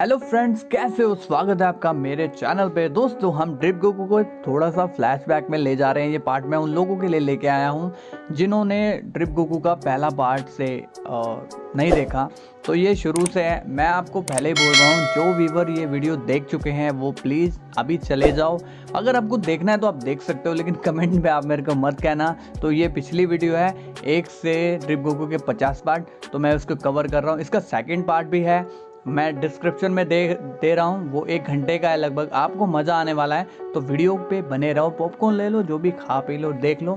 Hello friends, कैसे हो? स्वागत है आपका मेरे चैनल पे। दोस्तों, हम ड्रिप गोकू को थोड़ा सा फ्लैशबैक में ले जा रहे हैं। ये पार्ट मैं उन लोगों के लिए लेके आया हूँ जिन्होंने ड्रिप गोकू का पहला पार्ट से नहीं देखा। तो ये शुरू से है। मैं आपको पहले ही बोल रहा हूँ, जो व्यूवर ये वीडियो देख चुके हैं वो प्लीज़ अभी चले जाओ। अगर आपको देखना है तो आप देख सकते हो, लेकिन कमेंट में आप मेरे को मत कहना। तो ये पिछली वीडियो है, 1 से ड्रिप गोकू के 50 पार्ट, तो मैं उसको कवर कर रहा हूँ। इसका सेकेंड पार्ट भी है, मैं डिस्क्रिप्शन में दे रहा हूँ। वो 1 घंटे का है लगभग, आपको मज़ा आने वाला है। तो वीडियो पे बने रहो, पॉपकॉर्न ले लो, जो भी खा पी लो, देख लो।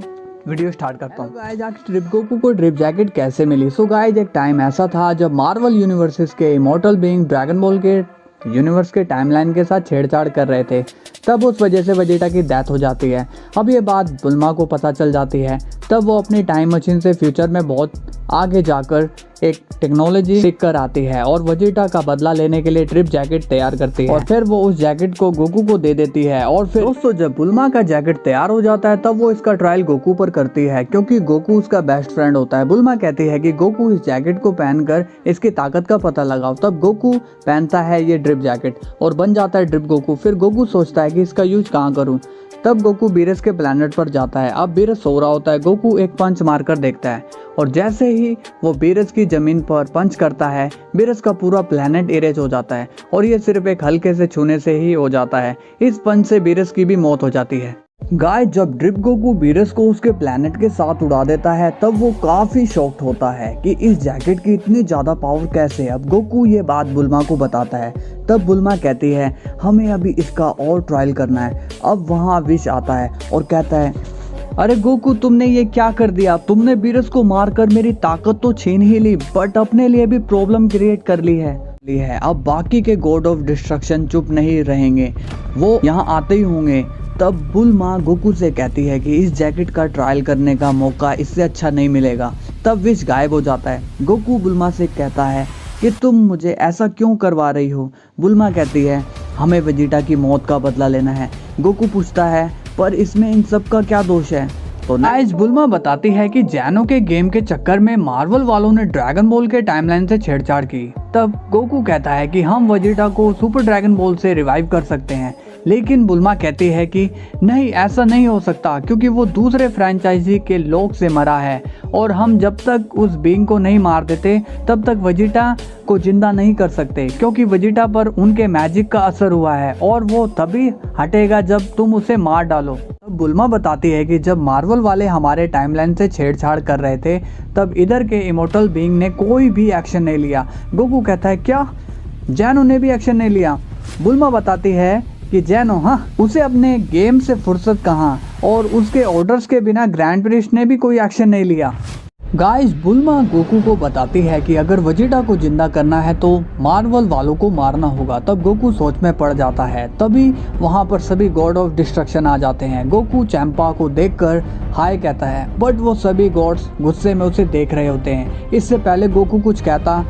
वीडियो स्टार्ट करता हूँ। गाइस, आज ड्रिप गोकू को ड्रिप जैकेट कैसे मिली? सो गाइस, एक टाइम ऐसा था जब मार्वल यूनिवर्सेस के इमॉर्टल बीइंग ड्रैगन बॉल के यूनिवर्स के टाइमलाइन के साथ छेड़छाड़ कर रहे थे। तब उस वजह से वेजिटा की डेथ हो जाती है। अब ये बात बुल्मा को पता चल जाती है। तब वो अपनी टाइम मशीन से फ्यूचर में बहुत आगे जाकर एक टेक्नोलॉजी सीख कर आती है और वेजिटा का बदला लेने के लिए ड्रिप जैकेट तैयार करती है और फिर वो उस जैकेट को गोकू को दे देती है। और फिर दोस्तों, जब बुल्मा का जैकेट तैयार हो जाता है तब वो इसका ट्रायल गोकू पर करती है, क्योंकि गोकू उसका बेस्ट फ्रेंड होता है। बुल्मा कहती है कि गोकू इस जैकेट को पहनकर इसकी ताकत का पता लगाओ। तब गोकू पहनता है ये ड्रिप जैकेट और बन जाता है ड्रिप गोकू। फिर गोकू सोचता है कि इसका यूज कहाँ करूँ। तब गोकू बीरस के प्लेनेट पर जाता है। अब बीरस सो रहा होता है। गोकू एक पंच मारकर देखता है और जैसे ही वो बीरस की जमीन पर पंच करता है, बीरस का पूरा प्लेनेट इरेज हो जाता है और ये सिर्फ एक हल्के से छूने से ही हो जाता है। इस पंच से बीरस की भी मौत हो जाती है। गाइस, जब ड्रिप गोकू बीरस को उसके प्लेनेट के साथ उड़ा देता है तब वो काफी शॉक्ड होता है कि इस जैकेट की इतनी ज्यादा पावर कैसे। अब गोकू ये बात बुल्मा को बताता है। तब बुल्मा कहती है, हमें अभी इसका और ट्रायल करना है। अब वहाँ विश आता है और कहता है, अरे गोकू, तुमने ये क्या कर दिया? तुमने बीरस को मारकर मेरी ताकत तो छीन ही ली, बट अपने लिए भी प्रॉब्लम क्रिएट कर ली है। अब बाकी के गॉड ऑफ डिस्ट्रक्शन चुप नहीं रहेंगे, वो यहाँ आते ही होंगे। तब बुल्मा गोकू से कहती है कि इस जैकेट का ट्रायल करने का मौका इससे अच्छा नहीं मिलेगा। तब विश गायब हो जाता है। गोकू बुल्मा से कहता है कि तुम मुझे ऐसा क्यों करवा रही हो? बुल्मा कहती है, हमें वेजिटा की मौत का बदला लेना है। गोकू पूछता है, पर इसमें इन सब का क्या दोष है? तो नाइस, बुल्मा बताती है कि जैनो के गेम के चक्कर में मार्वल वालों ने ड्रैगन बॉल के टाइमलाइन से छेड़छाड़ की। तब गोकू कहता है कि हम वेजिटा को सुपर ड्रैगन बॉल से रिवाइव कर सकते हैं, लेकिन बुल्मा कहती है कि नहीं, ऐसा नहीं हो सकता, क्योंकि वो दूसरे फ्रेंचाइजी के लोग से मरा है और हम जब तक उस बीइंग को नहीं मार देते तब तक वेजिटा को जिंदा नहीं कर सकते, क्योंकि वेजिटा पर उनके मैजिक का असर हुआ है और वो तभी हटेगा जब तुम उसे मार डालो। तब बुल्मा बताती है कि जब मार्वल वाले हमारे टाइमलाइन से छेड़छाड़ कर रहे थे तब इधर के इमॉर्टल बीइंग ने कोई भी एक्शन नहीं लिया। गोकू कहता है, क्या जैनो ने भी एक्शन नहीं लिया? बुल्मा बताती है कि जैनो, हाँ, उसे अपने गेम से फुर्सत कहाँ, और उसके ऑर्डर्स के बिना ग्रैंड प्रिस्ट ने भी कोई एक्शन नहीं लिया। गाइस, बुल्मा गोकू को बताती है कि अगर वेजिटा को जिंदा करना है तो मार्वल वालों को मारना होगा। तब गोकू सोच में पड़ जाता है। तभी वहाँ पर सभी गॉड ऑफ डिस्ट्रक्शन आ जाते हैं। गोकू चैंपा को देखकर हाय कहता है, बट वो सभी गॉड्स गुस्से में उसे देख रहे होते हैं। इससे पहले गोकू कुछ कहता,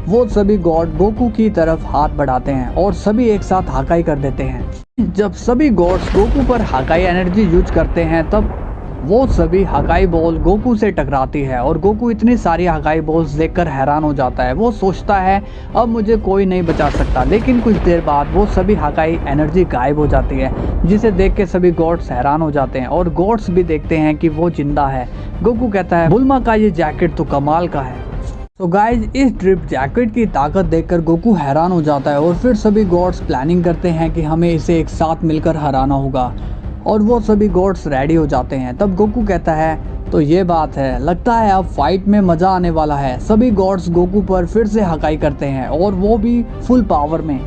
वो सभी गॉड गोकू की तरफ हाथ बढ़ाते हैं और सभी एक साथ हाकाई कर देते हैं। जब सभी गॉड्स गोकू पर हाकाई एनर्जी यूज करते हैं तब वो सभी हाकाई बॉल गोकू से टकराती है और गोकू इतनी सारी हाकाई बॉल्स देखकर हैरान हो जाता है। वो सोचता है, अब मुझे कोई नहीं बचा सकता, लेकिन कुछ देर बाद वो सभी हाकाई एनर्जी गायब हो जाती है, जिसे देख के सभी गॉड्स हैरान हो जाते हैं और गॉड्स भी देखते हैं कि वो जिंदा है। गोकू कहता है, बुल्मा का ये जैकेट तो कमाल का है। तो गाइज, इस ड्रिप जैकेट की ताकत देखकर गोकू हैरान हो जाता है और फिर सभी गॉड्स प्लानिंग करते हैं कि हमें इसे एक साथ मिलकर हराना होगा और वो सभी गॉड्स रेडी हो जाते हैं। तब गोकू कहता है, तो ये बात है, लगता है अब फाइट में मजा आने वाला है। सभी गॉड्स गोकू पर फिर से हकाई करते हैं और वो भी फुल पावर में।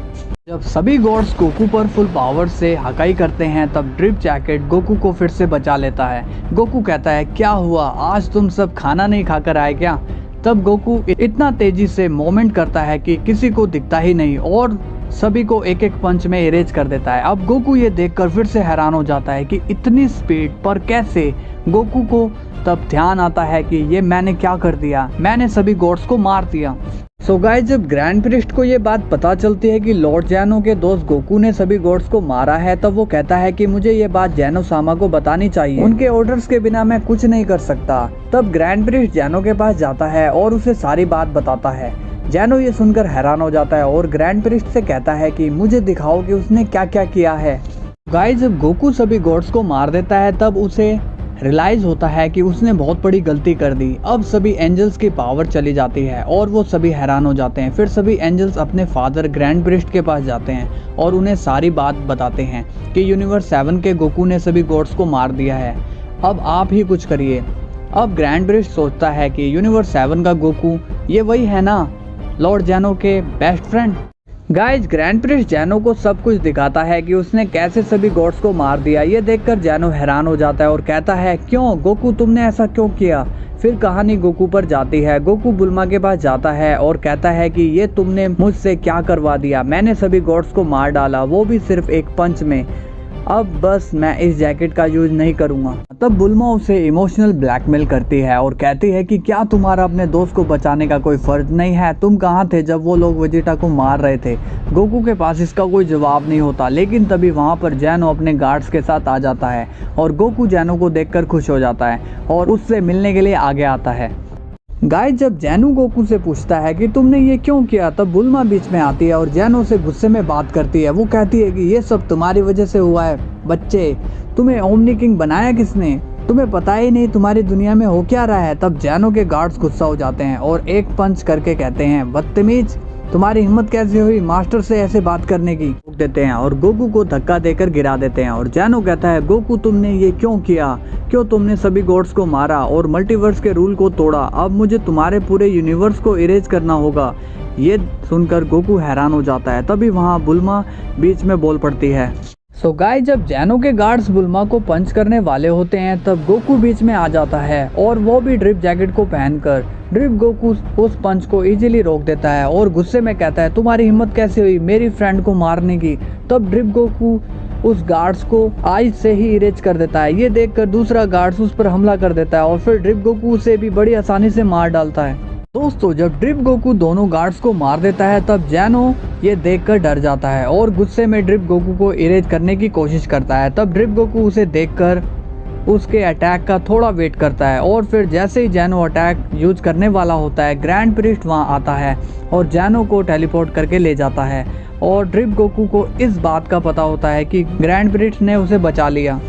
जब सभी गॉड्स गोकू पर फुल पावर से हकाई करते हैं तब ड्रिप जैकेट गोकू को फिर से बचा लेता है। गोकू कहता है, क्या हुआ, आज तुम सब खाना नहीं खाकर आए क्या? तब गोकू इतना तेजी से मूवमेंट करता है कि किसी को दिखता ही नहीं और सभी को एक एक पंच में इरेज कर देता है। अब गोकू ये देखकर फिर से हैरान हो जाता है कि इतनी स्पीड पर कैसे। गोकू को तब ध्यान आता है कि ये मैंने क्या कर दिया, मैंने सभी गॉड्स को मार दिया। सो गाइस, जब ग्रैंड प्रिस्ट को ये बात पता चलती है कि लॉर्ड जैनो के दोस्त गोकू ने सभी गॉड्स को मारा है, तब वो कहता है कि मुझे ये बात जैनो सामा को बतानी चाहिए, उनके ऑर्डर्स के बिना मैं कुछ नहीं कर सकता। तब ग्रैंड प्रिस्ट जैनो के पास जाता है और उसे सारी बात बताता है। जैनो ये सुनकर हैरान हो जाता है और ग्रैंड प्रिस्ट से कहता है कि मुझे दिखाओ कि उसने क्या क्या किया है। गाइस जब गोकू सभी गॉड्स को मार देता है तब उसे रियलाइज होता है कि उसने बहुत बड़ी गलती कर दी। अब सभी एंजल्स की पावर चली जाती है और वो सभी हैरान हो जाते हैं। फिर सभी एंजल्स अपने फादर ग्रैंड प्रिस्ट के पास जाते हैं और उन्हें सारी बात बताते हैं कि यूनिवर्स 7 के गोकू ने सभी गॉड्स को मार दिया है, अब आप ही कुछ करिए। अब ग्रैंड प्रिस्ट सोचता है कि यूनिवर्स 7 का गोकू ये वही है ना, लॉर्ड जैनो के best friend. Guys grand priest जैनो को सब कुछ दिखाता है कि उसने कैसे सभी गॉड्स को मार दिया। ये देखकर जैनो हैरान हो जाता है और कहता है क्यों गोकू तुमने ऐसा क्यों किया। फिर कहानी गोकू पर जाती है। गोकू बुल्मा के पास जाता है और कहता है कि ये तुमने मुझसे क्या करवा दिया, मैंने सभी गॉड्स को मार डाला, वो भी सिर्फ एक पंच में। अब बस मैं इस जैकेट का यूज नहीं करूंगा। तब बुल्मा उसे इमोशनल ब्लैकमेल करती है और कहती है कि क्या तुम्हारा अपने दोस्त को बचाने का कोई फर्ज नहीं है, तुम कहाँ थे जब वो लोग वेजिटा को मार रहे थे। गोकू के पास इसका कोई जवाब नहीं होता, लेकिन तभी वहाँ पर जैनो अपने गार्ड्स के साथ आ जाता है और गोकू जैनो को देखकर खुश हो जाता है और उससे मिलने के लिए आगे आता है। गाइस जब जैनो गोकू से पूछता है कि तुमने ये क्यों किया, तब बुल्मा बीच में आती है और जैनो से गुस्से में बात करती है। वो कहती है कि ये सब तुम्हारी वजह से हुआ है बच्चे, तुम्हें ओमनी किंग बनाया किसने, तुम्हें पता ही नहीं तुम्हारी दुनिया में हो क्या रहा है। तब जैनो के गार्ड्स गुस्सा हो जाते हैं और एक पंच करके कहते हैं बदतमीज, तुम्हारी हिम्मत कैसे हुई मास्टर से ऐसे बात करने की, रोक देते हैं और गोकू को धक्का देकर गिरा देते हैं। और जैनो कहता है गोकू तुमने ये क्यों किया, क्यों तुमने सभी गॉड्स को मारा और मल्टीवर्स के रूल को तोड़ा, अब मुझे तुम्हारे पूरे यूनिवर्स को इरेज करना होगा। ये सुनकर गोकू हैरान हो जाता है। तभी वहाँ बुल्मा बीच में बोल पड़ती है। सो गाइस जब जैनो के गार्ड्स बुल्मा को पंच करने वाले होते हैं तब गोकू बीच में आ जाता है और वो भी ड्रिप जैकेट को पहनकर। ड्रिप गोकू उस पंच को इजीली रोक देता है और गुस्से में कहता है तुम्हारी हिम्मत कैसे हुई मेरी फ्रेंड को मारने की। तब ड्रिप गोकू उस गार्ड्स को आइस से ही इरेज कर देता है। ये देखकर दूसरा गार्ड्स उस पर हमला कर देता है और फिर ड्रिप गोकू उसे भी बड़ी आसानी से मार डालता है। दोस्तों जब ड्रिप गोकू दोनों गार्ड्स को मार देता है तब जैनो ये देखकर डर जाता है और गुस्से में ड्रिप गोकू को इरेज करने की कोशिश करता है। तब ड्रिप गोकू उसे देखकर उसके अटैक का थोड़ा वेट करता है और फिर जैसे ही जैनो अटैक यूज करने वाला होता है ग्रैंड प्रिस्ट वहाँ आता है और जैनो को टेलीपोर्ट करके ले जाता है। और ड्रिप गोकू को इस बात का पता होता है कि ग्रैंड प्रिस्ट ने उसे बचा लिया।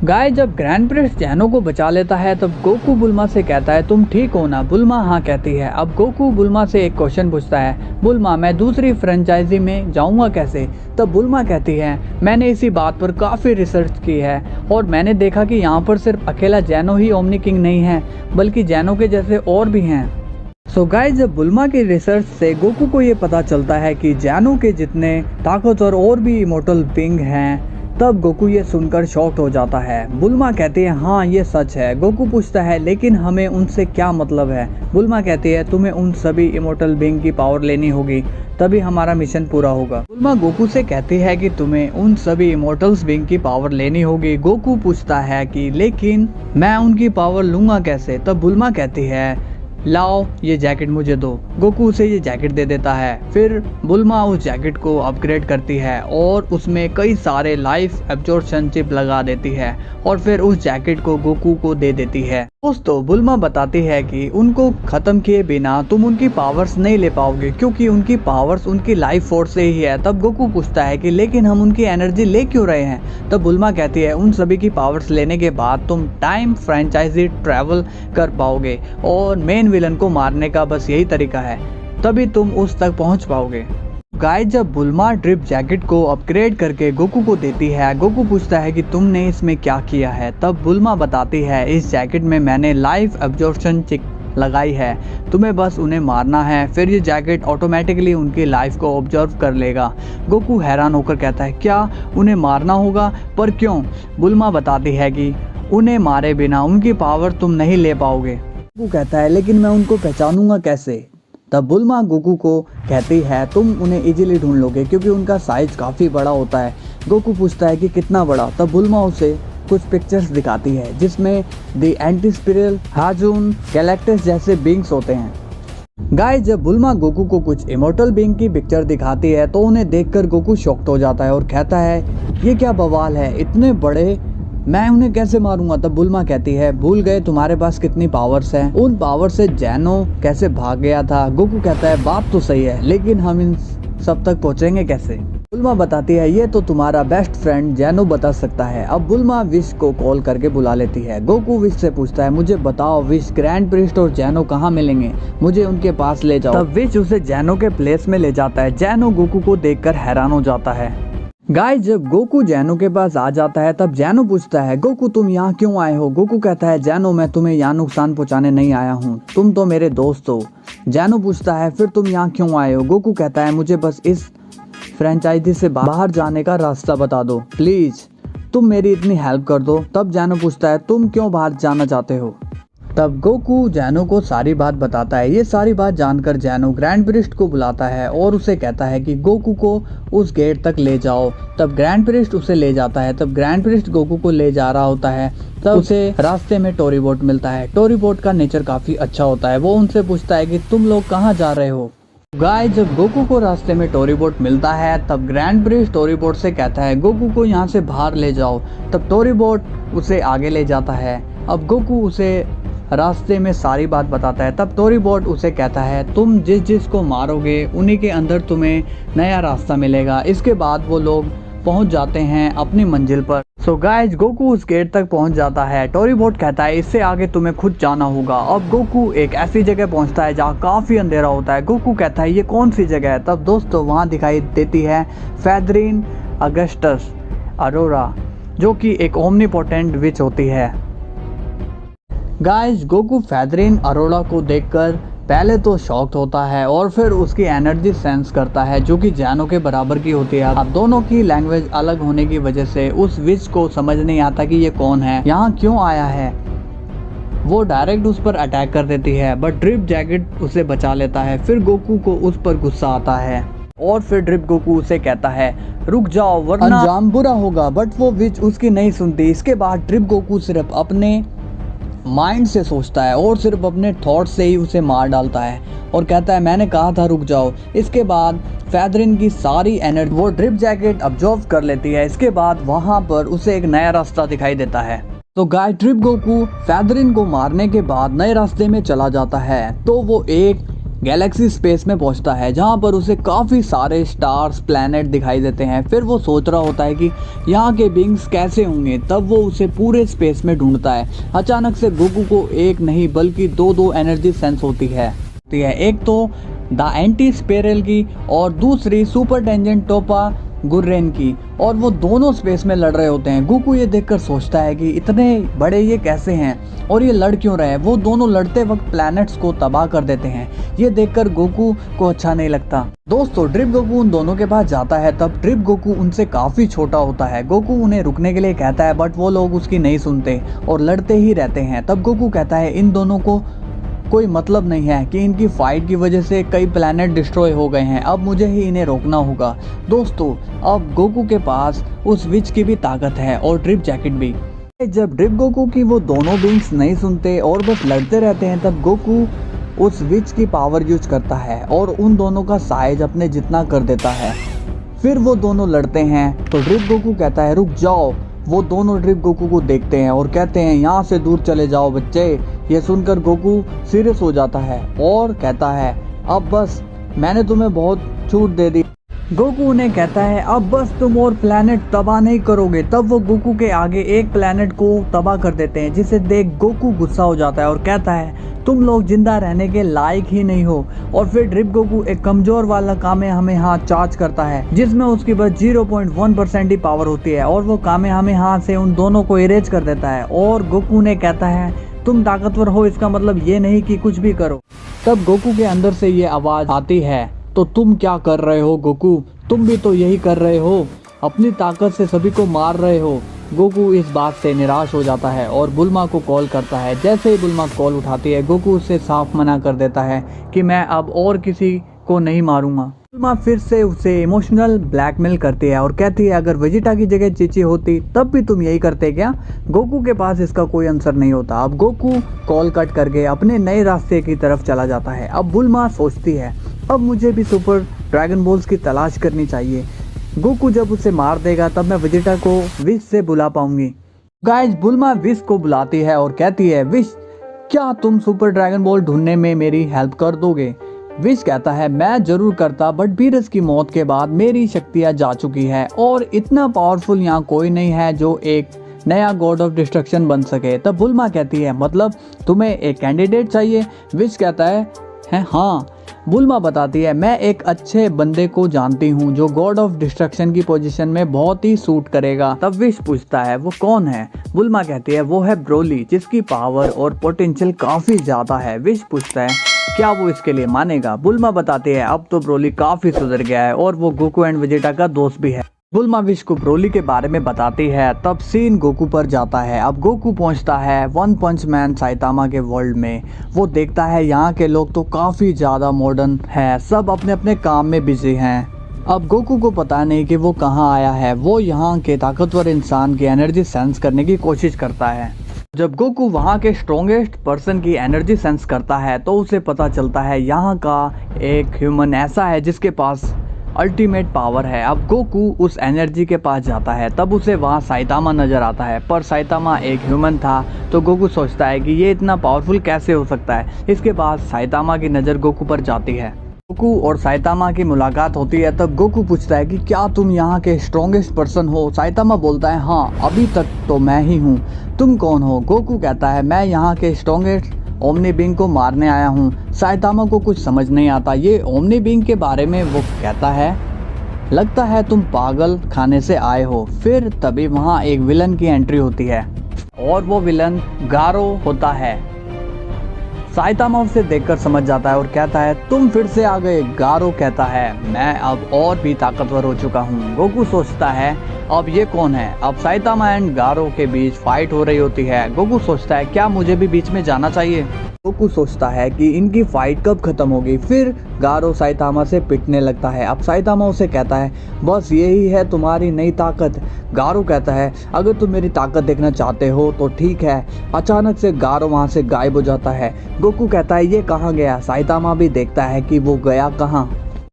गाइस जब ग्रैंड प्रिस्ट जैनो को बचा लेता है तब गोकू बुल्मा से कहता है तुम ठीक हो ना। बुल्मा हाँ कहती है। अब गोकू बुल्मा से एक क्वेश्चन पूछता है, बुल्मा मैं दूसरी फ्रेंचाइजी में जाऊंगा कैसे। तब बुल्मा कहती है मैंने इसी बात पर काफ़ी रिसर्च की है और मैंने देखा कि यहाँ पर सिर्फ अकेला जैनो ही ओमनी किंग नहीं है बल्कि जैनो के जैसे और भी हैं। सो गाइस जब बुल्मा की रिसर्च से गोकू को ये पता चलता है कि जैनो के जितने ताकतवर और भी इमोर्टल बिंग हैं, तब गोकू ये सुनकर शॉक्ड हो जाता है। बुल्मा कहती है हाँ ये सच है। गोकू पूछता है लेकिन हमें उनसे क्या मतलब है। बुल्मा कहती है तुम्हें उन सभी इमोर्टल बीइंग की पावर लेनी होगी तभी हमारा मिशन पूरा होगा। बुल्मा गोकू से कहती है कि तुम्हें उन सभी इमोर्टल्स बीइंग की पावर लेनी होगी। गोकू पूछता है कि लेकिन मैं उनकी पावर लूंगा कैसे। तब बुल्मा कहती है लाओ ये जैकेट मुझे दो। गोकू उसे ये जैकेट दे देता है। फिर बुल्मा उस जैकेट को अपग्रेड करती है और उसमें कई सारे लाइफ एब्जॉर्प्शन चिप लगा देती है और फिर उस जैकेट को गोकू को दे देती है। दोस्तों बुल्मा बताती है कि उनको खत्म किए बिना तुम उनकी पावर्स नहीं ले पाओगे क्योंकि उनकी पावर्स उनकी लाइफ फोर्स से ही है। तब गोकू पूछता है कि लेकिन हम उनकी एनर्जी ले क्यों रहे हैं। तब बुल्मा कहती है उन सभी की पावर्स लेने के बाद तुम टाइम फ्रेंचाइजी ट्रैवल कर पाओगे और मेन विलन को मारने का बस यही तरीका है, तभी तुम उस तक पहुंच पाओगे। गाइस जब बुल्मा ड्रिप जैकेट को अपग्रेड करके गोकू को देती है, गोकू पूछता है कि तुमने इसमें क्या किया है। तब बुल्मा बताती है इस जैकेट में मैंने लाइफ एब्जॉर्प्शन चिप लगाई है, तुम्हें बस उन्हें मारना है, फिर ये जैकेट ऑटोमेटिकली उनकी लाइफ को ऑब्जर्व कर लेगा। गोकू हैरान होकर कहता है क्या उन्हें मारना होगा, पर क्यों। बुल्मा बताती है कि उन्हें मारे बिना उनकी पावर तुम नहीं ले पाओगे। गोकू कहता है लेकिन मैं उनको पहचानूंगा कैसे। तब बुल्मा गोकू को कहती है तुम उन्हें इजीली ढूंढ लोगे क्योंकि उनका साइज काफ़ी बड़ा होता है। गोकू पूछता है कि कितना बड़ा। तब बुल्मा उसे कुछ पिक्चर्स दिखाती है जिसमें द एंटीस्पिरल, हाजून, गैलेक्टस जैसे बींग्स होते हैं। गाइस जब बुल्मा गोकू को कुछ इमोर्टल बींग की पिक्चर दिखाती है तो उन्हें देखकर गोकू शॉक्ड हो जाता है और कहता है ये क्या बवाल है, इतने बड़े मैं उन्हें कैसे मारूंगा। तब बुल्मा कहती है भूल गए तुम्हारे पास कितनी पावर्स हैं, उन पावर से जैनो कैसे भाग गया था। गोकू कहता है बात तो सही है, लेकिन हम इन सब तक पहुंचेंगे कैसे। बुल्मा बताती है ये तो तुम्हारा बेस्ट फ्रेंड जैनो बता सकता है। अब बुल्मा विश को कॉल करके बुला लेती है। गोकू विश से पूछता है मुझे बताओ विश, ग्रैंड प्रिस्ट और जैनो कहाँ मिलेंगे, मुझे उनके पास ले जाओ। तब विश उसे जैनो के प्लेस में ले जाता है। जैनो गोकू को देखकर हैरान हो जाता है। गाइस जब गोकू जैनो के पास आ जाता है तब जैनो पूछता है गोकू तुम यहाँ क्यों आए हो। गोकू कहता है जैनो मैं तुम्हें यहाँ नुकसान पहुँचाने नहीं आया हूँ, तुम तो मेरे दोस्त हो। जैनो पूछता है फिर तुम यहाँ क्यों आए हो। गोकू कहता है मुझे बस इस फ्रेंचाइजी से बाहर जाने का रास्ता बता दो प्लीज, तुम मेरी इतनी हेल्प कर दो। तब जैनो पूछता है तुम क्यों बाहर जाना चाहते हो। तब गोकू जैनो को सारी बात बताता है। ये सारी बात जानकर जैनो ग्रैंड प्रिस्ट को बुलाता है और उसे कहता है कि गोकू को उस गेट तक ले जाओ। तब ग्रैंड प्रिस्ट उसे ले जाता है। तब ग्रैंड प्रिस्ट गोकू को ले जा रहा होता है। तब उसे रास्ते में टोरी बोट मिलता है। टोरी बोट का नेचर काफी अच्छा होता है। वो उनसे पूछता है कि तुम लोग कहाँ जा रहे हो। गाइस जब गोकू को रास्ते में टोरी बोट मिलता है तब ग्रैंड प्रिस्ट टोरी बोट से कहता है गोकू को यहाँ से बाहर ले जाओ। तब टोरी बोट उसे आगे ले जाता है। अब गोकू उसे रास्ते में सारी बात बताता है। तब टोरी बोट उसे कहता है तुम जिस जिस को मारोगे उन्हीं के अंदर तुम्हें नया रास्ता मिलेगा। इसके बाद वो लोग पहुंच जाते हैं अपनी मंजिल पर। सो गाइस गोकू उस गेट तक पहुंच जाता है। टोरी बोट कहता है इससे आगे तुम्हें खुद जाना होगा। अब गोकू एक ऐसी जगह पहुंचता है जहां काफी अंधेरा होता है। गोकू कहता है ये कौन सी जगह है। तब दोस्तों वहां दिखाई देती है फेदरिन अगस्टस अरोरा, जो कि एक ओमनीपोटेंट विच होती है। गाइस गोकू फेदरिन अरोरा को देखकर पहले तो शॉक्ड होता है और फिर उसकी एनर्जी सेंस करता है जो कि जैनो के बराबर की होती है। अब दोनों की लैंग्वेज अलग होने की वजह से उस विच को समझ नहीं आता कि ये कौन है, यहाँ क्यों आया है। वो डायरेक्ट उस पर अटैक कर देती है बट ड्रिप जैकेट उसे बचा लेता है। फिर गोकू को उस पर गुस्सा आता है और फिर ड्रिप गोकू उसे कहता है रुक जाओ वरना अंजाम बुरा होगा, बट वो विच उसकी नहीं सुनती। इसके बाद ड्रिप गोकू सिर्फ अपने माइंड से सोचता है और सिर्फ अपने थॉट से ही उसे मार डालता है और कहता है मैंने कहा था रुक जाओ। इसके बाद फेदरिन की सारी एनर्जी वो ड्रिप जैकेट अब्जॉर्व कर लेती है। इसके बाद वहां पर उसे एक नया रास्ता दिखाई देता है। तो गाइस ड्रिप गोकू फेदरिन को मारने के बाद नए रास्ते में चला जाता है। तो वो एक गैलेक्सी स्पेस में पहुंचता है जहां पर उसे काफ़ी सारे स्टार्स प्लैनेट दिखाई देते हैं। फिर वो सोच रहा होता है कि यहाँ के बीइंग्स कैसे होंगे। तब वो उसे पूरे स्पेस में ढूंढता है। अचानक से गोकू को एक नहीं बल्कि दो एनर्जी सेंस होती है। एक तो द एंटी स्पेरल की और दूसरी सुपर टेंजेंट टोपा गुर्रेन की, और वो दोनों स्पेस में लड़ रहे होते हैं। गोकू ये देखकर सोचता है कि इतने बड़े ये कैसे हैं और ये लड़ क्यों रहे हैं। वो दोनों लड़ते वक्त प्लैनेट्स को तबाह कर देते हैं। ये देखकर गोकू को अच्छा नहीं लगता। दोस्तों ड्रिप गोकू उन दोनों के पास जाता है। तब ड्रिप गोकू उनसे काफी छोटा होता है। गोकू उन्हें रुकने के लिए कहता है बट वो लोग उसकी नहीं सुनते और लड़ते ही रहते हैं। तब गोकू कहता है इन दोनों को कोई मतलब नहीं है कि इनकी फाइट की वजह से कई प्लैनेट डिस्ट्रॉय हो गए हैं, अब मुझे ही इन्हें रोकना होगा। दोस्तों अब गोकू के पास उस विच की भी ताकत है और ड्रिप जैकेट भी। जब ड्रिप गोकू की वो दोनों बीइंग्स नहीं सुनते और बस लड़ते रहते हैं तब गोकू उस विच की पावर यूज करता है और उन दोनों का साइज अपने जितना कर देता है। फिर वो दोनों लड़ते हैं तो ड्रिप गोकू कहता है रुक जाओ। वो दोनों ड्रिप गोकू को देखते हैं और कहते हैं यहाँ से दूर चले जाओ बच्चे। ये सुनकर गोकू सीरियस हो जाता है और कहता है अब बस मैंने तुम्हें बहुत छूट दे दी। गोकू उन्हें कहता है अब बस तुम और प्लैनेट तबाह नहीं करोगे। तब वो गोकू के आगे एक प्लैनेट को तबाह कर देते हैं, जिसे देख गोकू गुस्सा हो जाता है और कहता है तुम लोग जिंदा रहने के लायक ही नहीं हो। और फिर ड्रिप गोकू एक कमजोर वाला कामेहामेहा चार्ज करता है जिसमें उसकी बस 0.1% ही पावर होती है और वो कामेहामेहा से उन दोनों को इरेज कर देता है। और गोकू ने कहता है तुम ताकतवर हो इसका मतलब ये नहीं कि कुछ भी करो। तब गोकू के अंदर से ये आवाज आती है तो तुम क्या कर रहे हो गोकू, तुम भी तो यही कर रहे हो, अपनी ताकत से सभी को मार रहे हो। गोकू इस बात से निराश हो जाता है और बुल्मा को कॉल करता है। जैसे ही बुल्मा कॉल उठाती है गोकू उससे साफ मना कर देता है कि मैं अब और किसी को नहीं मारूंगा। बुल्मा फिर से उसे इमोशनल ब्लैकमेल करती है और कहती है अगर वेजिटा की जगह चीची होती तब भी तुम यही करते क्या। गोकू के पास इसका कोई आंसर नहीं होता। अब गोकू कॉल कट करके अपने नए रास्ते की तरफ चला जाता है। अब बुल्मा सोचती है अब मुझे भी सुपर ड्रैगन बॉल्स की तलाश करनी चाहिए। गोकू जब उसे मार देगा तब मैं वेजिटा को विश से बुला पाऊंगी। गाइस बुल्मा विश को बुलाती है और कहती है, विश क्या तुम सुपर ड्रैगन बॉल ढूंढने में मेरी हेल्प कर दोगे। विश कहता है, मैं जरूर करता, बट बीरस की मौत के बाद मेरी शक्तियाँ जा चुकी है और इतना पावरफुल यहाँ कोई नहीं है जो एक नया गॉड ऑफ डिस्ट्रक्शन बन सके। तब बुल्मा कहती है, मतलब तुम्हें एक कैंडिडेट चाहिए। विश कहता है हाँ। बुल्मा बताती है, मैं एक अच्छे बंदे को जानती हूँ जो गॉड ऑफ डिस्ट्रक्शन की पोजीशन में बहुत ही सूट करेगा। तब विश पूछता है, वो कौन है। बुल्मा कहती है, वो है ब्रोली, जिसकी पावर और पोटेंशियल काफ़ी ज़्यादा है। विश पूछता है, क्या वो इसके लिए मानेगा। बुल्मा बताती है, अब तो ब्रोली काफ़ी सुधर गया है और वो गोकू एंड वेजिटा का दोस्त भी है। बुल्मा विश को ब्रोली के बारे में बताती है। तब सीन गोकू पर जाता है। अब गोकू पहुंचता है वन पंच मैन साइतामा के वर्ल्ड में। वो देखता है यहाँ के लोग तो काफ़ी ज़्यादा मॉडर्न है, सब अपने अपने काम में बिजी हैं। अब गोकू को पता नहीं कि वो कहाँ आया है। वो यहाँ के ताकतवर इंसान की एनर्जी सेंस करने की कोशिश करता है। जब गोकू वहाँ के स्ट्रॉन्गेस्ट पर्सन की एनर्जी सेंस करता है तो उसे पता चलता है यहाँ का एक ह्यूमन ऐसा है जिसके पास अल्टीमेट पावर है। अब गोकू उस एनर्जी के पास जाता है। तब उसे वहाँ साइतामा नज़र आता है, पर साइतामा एक ह्यूमन था। तो गोकू सोचता है कि ये इतना पावरफुल कैसे हो सकता है। इसके बाद साइतामा की नज़र गोकू पर जाती है। गोकू और साइतामा की मुलाकात होती है। तब गोकू पूछता है कि क्या तुम यहाँ के स्ट्रॉन्गेस्ट पर्सन हो। साइतामा बोलता है, हाँ अभी तक तो मैं ही हूँ। तुम कौन हो। गोकू कहता है, मैं यहाँ के स्ट्रॉन्गेस्ट ओमनी बीइंग को मारने आया हूँ। साइतामा को कुछ समझ नहीं आता ये ओमनी बीइंग के बारे में। वो कहता है, लगता है तुम पागल खाने से आए हो। फिर तभी वहाँ एक विलन की एंट्री होती है और वो विलन गारो होता है। साइतामा उसे देखकर समझ जाता है और कहता है, तुम फिर से आ गए। गारो कहता है, मैं अब और भी ताकतवर हो चुका हूँ। गोकू सोचता है, अब ये कौन है। अब साइतामा एंड गारो के बीच फाइट हो रही होती है। गोकू सोचता है, क्या मुझे भी बीच में जाना चाहिए। गोकू सोचता है कि इनकी फाइट कब खत्म होगी। फिर गारो साइतामा से पिटने लगता है। अब साइतामा उसे कहता है, बस यही है तुम्हारी नई ताकत। गारो कहता है, अगर तुम मेरी ताकत देखना चाहते हो तो ठीक है। अचानक से गारो वहाँ से गायब हो जाता है। गोकू कहता है, ये कहाँ गया। साइतामा भी देखता है कि वो गया कहाँ।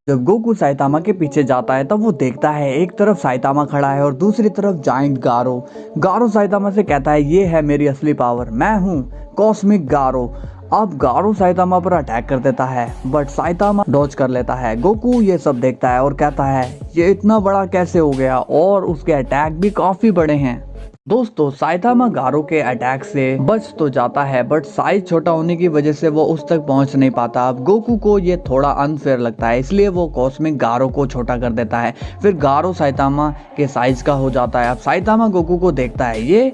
जब गोकू साइतामा के पीछे जाता है तब वो देखता है एक तरफ साइतामा खड़ा है और दूसरी तरफ जाइंट गारो। गारो साइतामा से कहता है, ये है मेरी असली पावर, मैं हूँ कॉस्मिक गारो। अब गारो साइतामा पर अटैक कर देता है, बट साइतामा डॉज कर लेता है। गोकू ये सब देखता है और कहता है, ये इतना बड़ा कैसे हो गया, और उसके अटैक भी काफी बड़े हैं। दोस्तों साइतामा गारो के अटैक से बच तो जाता है, बट साइज छोटा होने की वजह से वो उस तक पहुंच नहीं पाता। अब गोकू को ये थोड़ा अनफेयर लगता है, इसलिए वो कॉस्मिक गारो को छोटा कर देता है। फिर गारो साइतामा के साइज का हो जाता है। अब साइतामा गोकू को देखता है, ये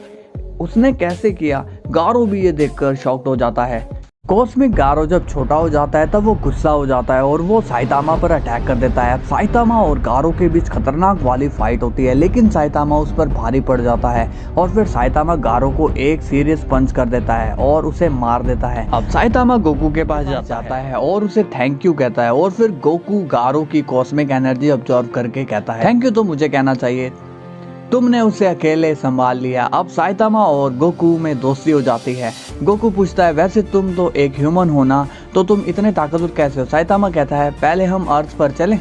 उसने कैसे किया। गारो भी ये देखकर शॉक्ड हो जाता है। कॉस्मिक गारो जब छोटा हो जाता है तब वो गुस्सा हो जाता है और वो साइतामा पर अटैक कर देता है। साइतामा और गारो के बीच खतरनाक वाली फाइट होती है, लेकिन साइतामा उस पर भारी पड़ जाता है और फिर साइतामा गारो को एक सीरियस पंच कर देता है और उसे मार देता है। अब साइतामा गोकू के पास जाता है और उसे थैंक यू कहता है और फिर गोकू गारो की कॉस्मिक एनर्जी ऑब्जर्व करके कहता है, थैंक यू तो मुझे कहना चाहिए, तुमने उसे अकेले संभाल लिया। अब साइतामा और गोकू में दोस्ती हो जाती है। गोकू पूछता है, वैसे तुम तो एक ह्यूमन हो ना, तो तुम इतने ताकतवर कैसे हो। साइतामा कहता है, पहले हम अर्थ पर चलें।